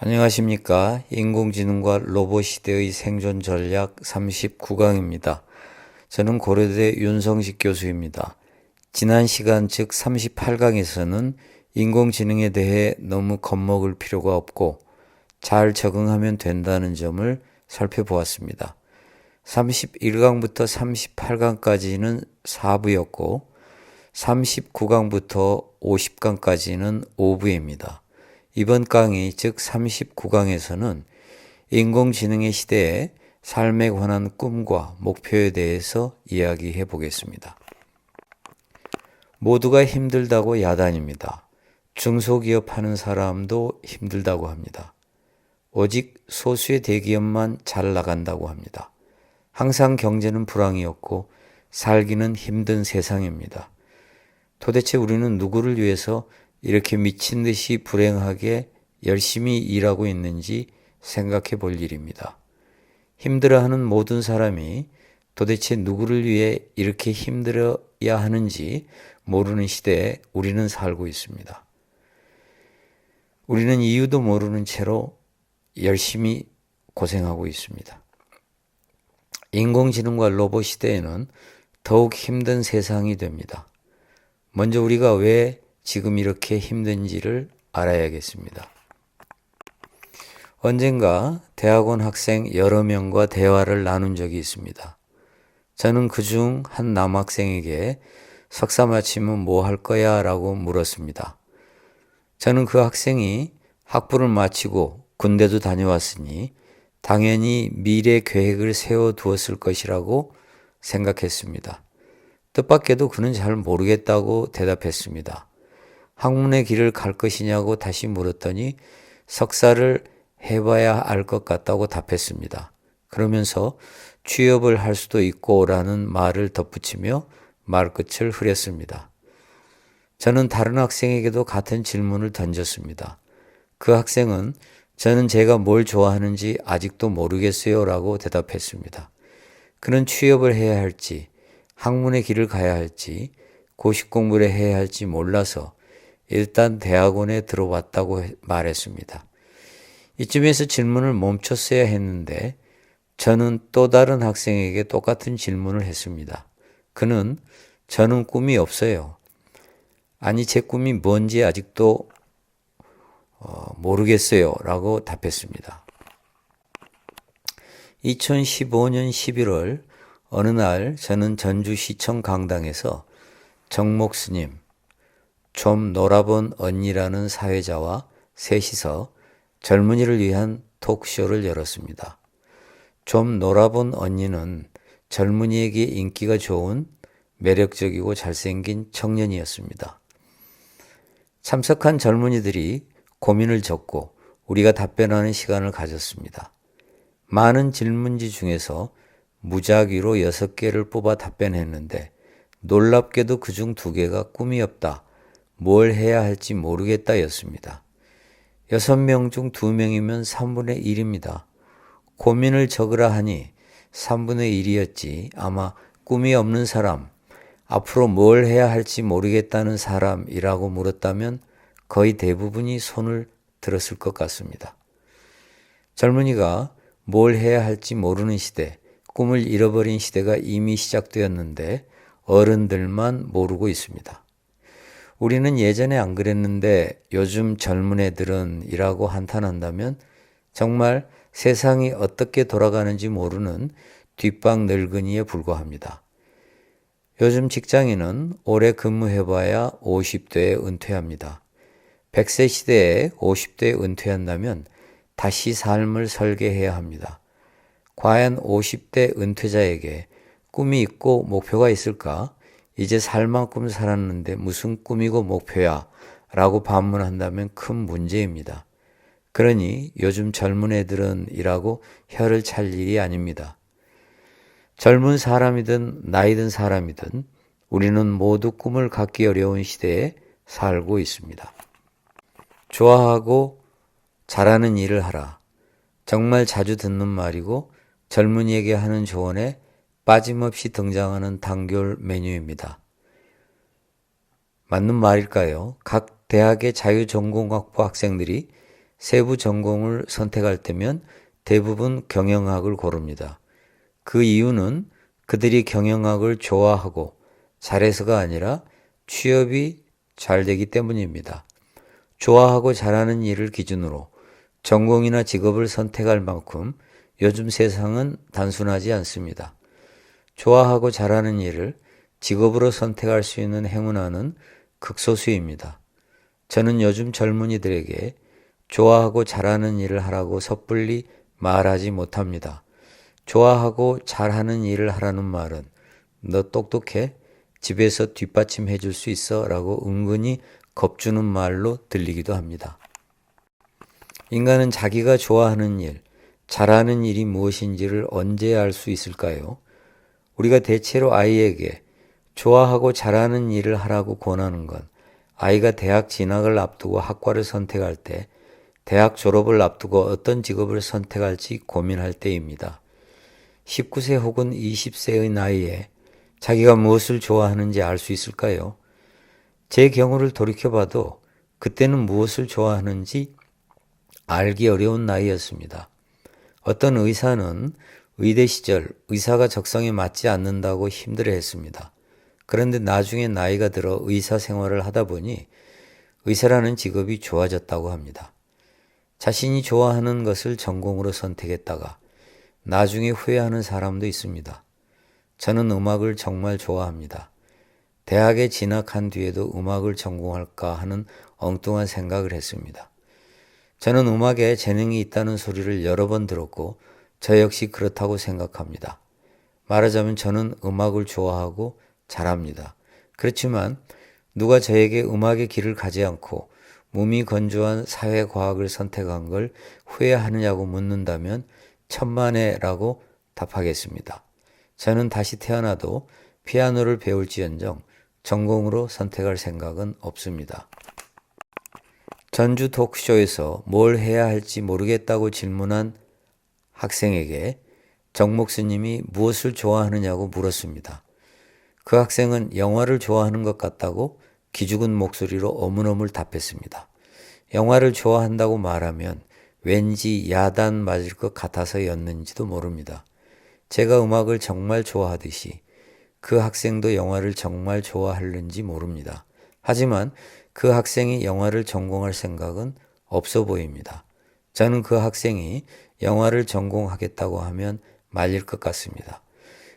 안녕하십니까. 인공지능과 로봇 시대의 생존 전략 39강입니다. 저는 고려대 윤성식 교수입니다. 지난 시간 즉 38강에서는 인공지능에 대해 너무 겁먹을 필요가 없고 잘 적응하면 된다는 점을 살펴보았습니다. 31강부터 38강까지는 4부였고 39강부터 50강까지는 5부입니다. 이번 강의 즉 39강에서는 인공지능의 시대에 삶에 관한 꿈과 목표에 대해서 이야기해 보겠습니다. 모두가 힘들다고 야단입니다. 중소기업 하는 사람도 힘들다고 합니다. 오직 소수의 대기업만 잘 나간다고 합니다. 항상 경제는 불황이었고 살기는 힘든 세상입니다. 도대체 우리는 누구를 위해서 이렇게 미친 듯이 불행하게 열심히 일하고 있는지 생각해 볼 일입니다. 힘들어하는 모든 사람이 도대체 누구를 위해 이렇게 힘들어야 하는지 모르는 시대에 우리는 살고 있습니다. 우리는 이유도 모르는 채로 열심히 고생하고 있습니다. 인공지능과 로봇 시대에는 더욱 힘든 세상이 됩니다. 먼저 우리가 왜 지금 이렇게 힘든지를 알아야겠습니다. 언젠가 대학원 학생 여러 명과 대화를 나눈 적이 있습니다. 저는 그중 한 남학생에게 석사 마치면 뭐 할 거야? 라고 물었습니다. 저는 그 학생이 학부를 마치고 군대도 다녀왔으니 당연히 미래 계획을 세워두었을 것이라고 생각했습니다. 뜻밖에도 그는 잘 모르겠다고 대답했습니다. 학문의 길을 갈 것이냐고 다시 물었더니 석사를 해봐야 알 것 같다고 답했습니다. 그러면서 취업을 할 수도 있고 라는 말을 덧붙이며 말끝을 흐렸습니다. 저는 다른 학생에게도 같은 질문을 던졌습니다. 그 학생은 저는 제가 뭘 좋아하는지 아직도 모르겠어요 라고 대답했습니다. 그는 취업을 해야 할지 학문의 길을 가야 할지 고시 공부를 해야 할지 몰라서 일단 대학원에 들어왔다고 말했습니다. 이쯤에서 질문을 멈췄어야 했는데 저는 또 다른 학생에게 똑같은 질문을 했습니다. 그는 저는 꿈이 없어요. 아니 제 꿈이 뭔지 아직도 모르겠어요 라고 답했습니다. 2015년 11월 어느 날 저는 전주시청 강당에서 정목 스님, 좀 놀아본 언니라는 사회자와 셋이서 젊은이를 위한 톡쇼를 열었습니다. 좀 놀아본 언니는 젊은이에게 인기가 좋은 매력적이고 잘생긴 청년이었습니다. 참석한 젊은이들이 고민을 적고 우리가 답변하는 시간을 가졌습니다. 많은 질문지 중에서 무작위로 6개를 뽑아 답변했는데 놀랍게도 그중 2개가 꿈이 없다. 뭘 해야 할지 모르겠다 였습니다. 6명 중 2명이면 3분의 1입니다. 고민을 적으라 하니 3분의 1이었지 아마 꿈이 없는 사람, 앞으로 뭘 해야 할지 모르겠다는 사람이라고 물었다면 거의 대부분이 손을 들었을 것 같습니다. 젊은이가 뭘 해야 할지 모르는 시대, 꿈을 잃어버린 시대가 이미 시작되었는데 어른들만 모르고 있습니다. 우리는 예전에 안 그랬는데 요즘 젊은 애들은 이라고 한탄한다면 정말 세상이 어떻게 돌아가는지 모르는 뒷방 늙은이에 불과합니다. 요즘 직장인은 오래 근무해봐야 50대에 은퇴합니다. 100세 시대에 50대에 은퇴한다면 다시 삶을 설계해야 합니다. 과연 50대 은퇴자에게 꿈이 있고 목표가 있을까? 이제 살 만큼 살았는데 무슨 꿈이고 목표야? 라고 반문한다면 큰 문제입니다. 그러니 요즘 젊은 애들은 이라고 혀를 찰 일이 아닙니다. 젊은 사람이든 나이 든 사람이든 우리는 모두 꿈을 갖기 어려운 시대에 살고 있습니다. 좋아하고 잘하는 일을 하라. 정말 자주 듣는 말이고 젊은이에게 하는 조언에 빠짐없이 등장하는 단결 메뉴입니다. 맞는 말일까요? 각 대학의 자유전공학부 학생들이 세부 전공을 선택할 때면 대부분 경영학을 고릅니다. 그 이유는 그들이 경영학을 좋아하고 잘해서가 아니라 취업이 잘 되기 때문입니다. 좋아하고 잘하는 일을 기준으로 전공이나 직업을 선택할 만큼 요즘 세상은 단순하지 않습니다. 좋아하고 잘하는 일을 직업으로 선택할 수 있는 행운아는 극소수입니다. 저는 요즘 젊은이들에게 좋아하고 잘하는 일을 하라고 섣불리 말하지 못합니다. 좋아하고 잘하는 일을 하라는 말은 너 똑똑해? 집에서 뒷받침해 줄 수 있어? 라고 은근히 겁주는 말로 들리기도 합니다. 인간은 자기가 좋아하는 일, 잘하는 일이 무엇인지를 언제 알 수 있을까요? 우리가 대체로 아이에게 좋아하고 잘하는 일을 하라고 권하는 건 아이가 대학 진학을 앞두고 학과를 선택할 때, 대학 졸업을 앞두고 어떤 직업을 선택할지 고민할 때입니다. 19세 혹은 20세의 나이에 자기가 무엇을 좋아하는지 알 수 있을까요? 제 경우를 돌이켜봐도 그때는 무엇을 좋아하는지 알기 어려운 나이였습니다. 어떤 의사는 의대 시절 의사가 적성에 맞지 않는다고 힘들어했습니다. 그런데 나중에 나이가 들어 의사 생활을 하다 보니 의사라는 직업이 좋아졌다고 합니다. 자신이 좋아하는 것을 전공으로 선택했다가 나중에 후회하는 사람도 있습니다. 저는 음악을 정말 좋아합니다. 대학에 진학한 뒤에도 음악을 전공할까 하는 엉뚱한 생각을 했습니다. 저는 음악에 재능이 있다는 소리를 여러 번 들었고 저 역시 그렇다고 생각합니다. 말하자면 저는 음악을 좋아하고 잘합니다. 그렇지만 누가 저에게 음악의 길을 가지 않고 몸이 건조한 사회과학을 선택한 걸 후회하느냐고 묻는다면 천만에라고 답하겠습니다. 저는 다시 태어나도 피아노를 배울지언정 전공으로 선택할 생각은 없습니다. 전주 토크쇼에서 뭘 해야 할지 모르겠다고 질문한 학생에게 정 목사님이 무엇을 좋아하느냐고 물었습니다. 그 학생은 영화를 좋아하는 것 같다고 기죽은 목소리로 어물어물 답했습니다. 영화를 좋아한다고 말하면 왠지 야단 맞을 것 같아서였는지도 모릅니다. 제가 음악을 정말 좋아하듯이 그 학생도 영화를 정말 좋아하는지 모릅니다. 하지만 그 학생이 영화를 전공할 생각은 없어 보입니다. 저는 그 학생이 영화를 전공하겠다고 하면 말릴 것 같습니다.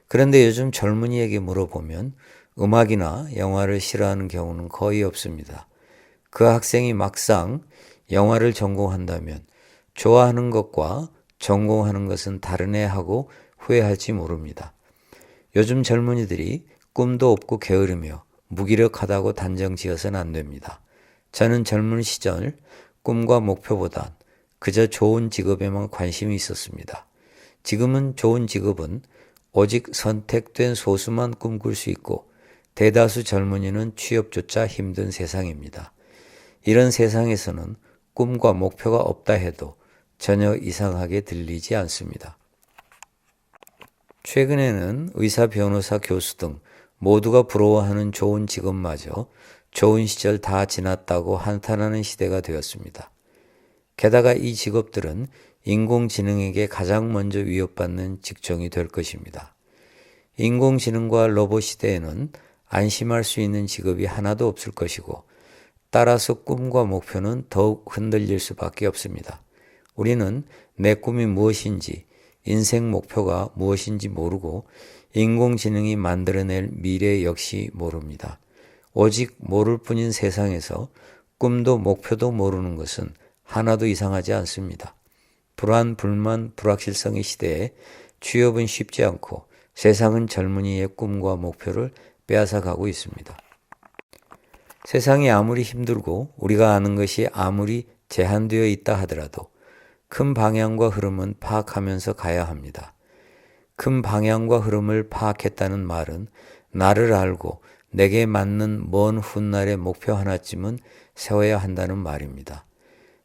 그런데 요즘 젊은이에게 물어보면 음악이나 영화를 싫어하는 경우는 거의 없습니다. 그 학생이 막상 영화를 전공한다면 좋아하는 것과 전공하는 것은 다르네 하고 후회할지 모릅니다. 요즘 젊은이들이 꿈도 없고 게으르며 무기력하다고 단정 지어서는 안 됩니다. 저는 젊은 시절 꿈과 목표보단 그저 좋은 직업에만 관심이 있었습니다. 지금은 좋은 직업은 오직 선택된 소수만 꿈꿀 수 있고 대다수 젊은이는 취업조차 힘든 세상입니다. 이런 세상에서는 꿈과 목표가 없다 해도 전혀 이상하게 들리지 않습니다. 최근에는 의사, 변호사, 교수 등 모두가 부러워하는 좋은 직업마저 좋은 시절 다 지났다고 한탄하는 시대가 되었습니다. 게다가 이 직업들은 인공지능에게 가장 먼저 위협받는 직종이 될 것입니다. 인공지능과 로봇 시대에는 안심할 수 있는 직업이 하나도 없을 것이고 따라서 꿈과 목표는 더욱 흔들릴 수밖에 없습니다. 우리는 내 꿈이 무엇인지 인생 목표가 무엇인지 모르고 인공지능이 만들어낼 미래 역시 모릅니다. 오직 모를 뿐인 세상에서 꿈도 목표도 모르는 것은 하나도 이상하지 않습니다. 불안, 불만, 불확실성의 시대에 취업은 쉽지 않고 세상은 젊은이의 꿈과 목표를 빼앗아가고 있습니다. 세상이 아무리 힘들고 우리가 아는 것이 아무리 제한되어 있다 하더라도 큰 방향과 흐름은 파악하면서 가야 합니다. 큰 방향과 흐름을 파악했다는 말은 나를 알고 내게 맞는 먼 훗날의 목표 하나쯤은 세워야 한다는 말입니다.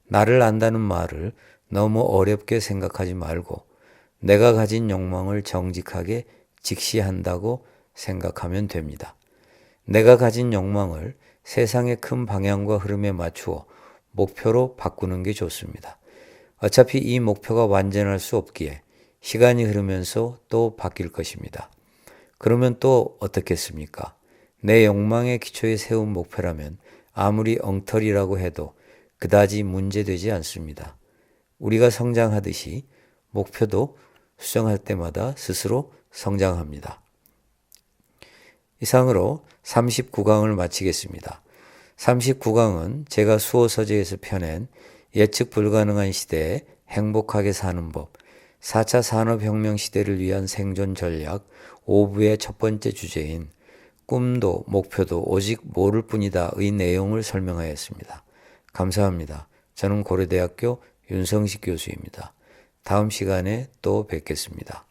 나를 안다는 말을 너무 어렵게 생각하지 말고 내가 가진 욕망을 정직하게 직시한다고 생각하면 됩니다. 내가 가진 욕망을 세상의 큰 방향과 흐름에 맞추어 목표로 바꾸는 게 좋습니다. 어차피 이 목표가 완전할 수 없기에 시간이 흐르면서 또 바뀔 것입니다. 그러면 또 어떻겠습니까? 내 욕망의 기초에 세운 목표라면 아무리 엉터리라고 해도 그다지 문제되지 않습니다. 우리가 성장하듯이 목표도 수정할 때마다 스스로 성장합니다. 이상으로 39강을 마치겠습니다. 39강은 제가 수호서재에서 펴낸 예측 불가능한 시대에 행복하게 사는 법, 4차 산업혁명 시대를 위한 생존 전략 5부의 첫 번째 주제인 꿈도 목표도 오직 모를 뿐이다의 내용을 설명하였습니다. 감사합니다. 저는 고려대학교 윤성식 교수입니다. 다음 시간에 또 뵙겠습니다.